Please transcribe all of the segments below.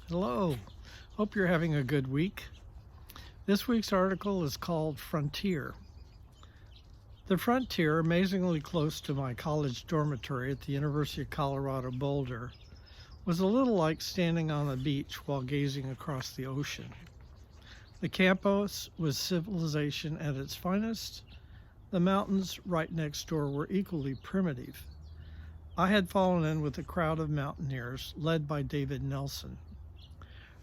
Hello. Hope you're having a good week. This week's article is called Frontier. The frontier, amazingly close to my college dormitory at the University of Colorado Boulder, was a little like standing on a beach while gazing across the ocean. The campus was civilization at its finest. The mountains right next door were equally primitive. I had fallen in with a crowd of mountaineers led by David Nelson.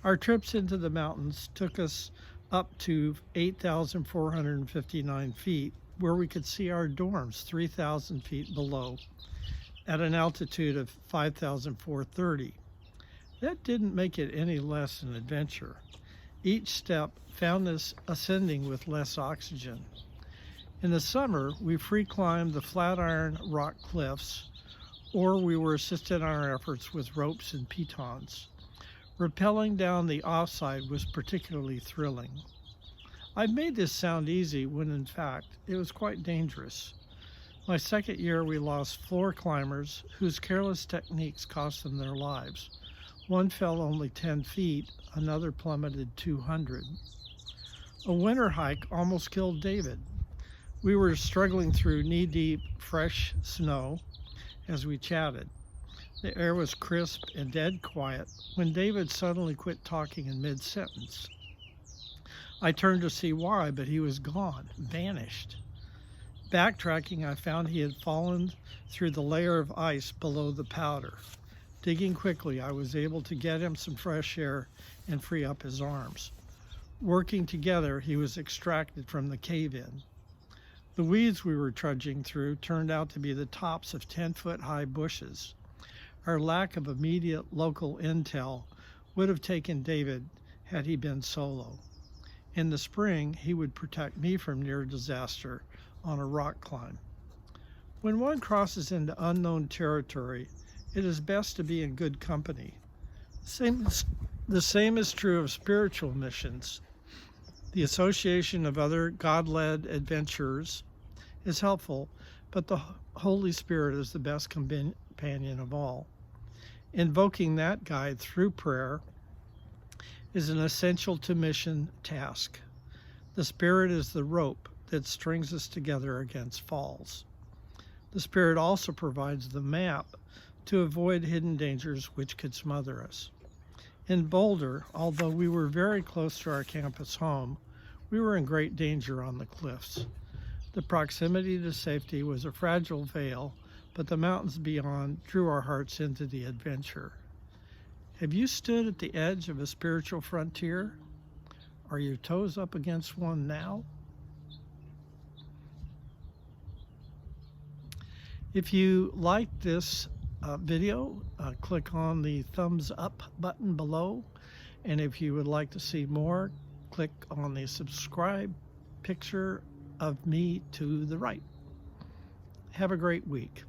Our trips into the mountains took us up to 8,459 feet, where we could see our dorms 3,000 feet below at an altitude of 5,430. That didn't make it any less an adventure. Each step found us ascending with less oxygen. In the summer, we free climbed the Flatiron Rock cliffs, or we were assisted in our efforts with ropes and pitons. Rappelling down the offside was particularly thrilling. I've made this sound easy when in fact it was quite dangerous. My second year we lost floor climbers whose careless techniques cost them their lives. One fell only 10 feet, another plummeted 200. A winter hike almost killed David. We were struggling through knee-deep fresh snow as we chatted. The air was crisp and dead quiet when David suddenly quit talking in mid-sentence. I turned to see why, but he was gone, vanished. Backtracking, I found he had fallen through the layer of ice below the powder. Digging quickly, I was able to get him some fresh air and free up his arms. Working together, he was extracted from the cave-in. The weeds we were trudging through turned out to be the tops of 10-foot-high bushes. Our lack of immediate local intel would have taken David had he been solo. In the spring, he would protect me from near disaster on a rock climb. When one crosses into unknown territory, it is best to be in good company. The same is true of spiritual missions. The association of other God-led adventurers is helpful, but the Holy Spirit is the best companion of all. Invoking that guide through prayer is an essential to mission task. The Spirit is the rope that strings us together against falls. The Spirit also provides the map to avoid hidden dangers which could smother us. In Boulder, although we were very close to our campus home, we were in great danger on the cliffs. The proximity to safety was a fragile veil, but the mountains beyond drew our hearts into the adventure. Have you stood at the edge of a spiritual frontier? Are your toes up against one now? If you like this video, click on the thumbs up button below. And if you would like to see more, click on the subscribe picture of me to the right. Have a great week.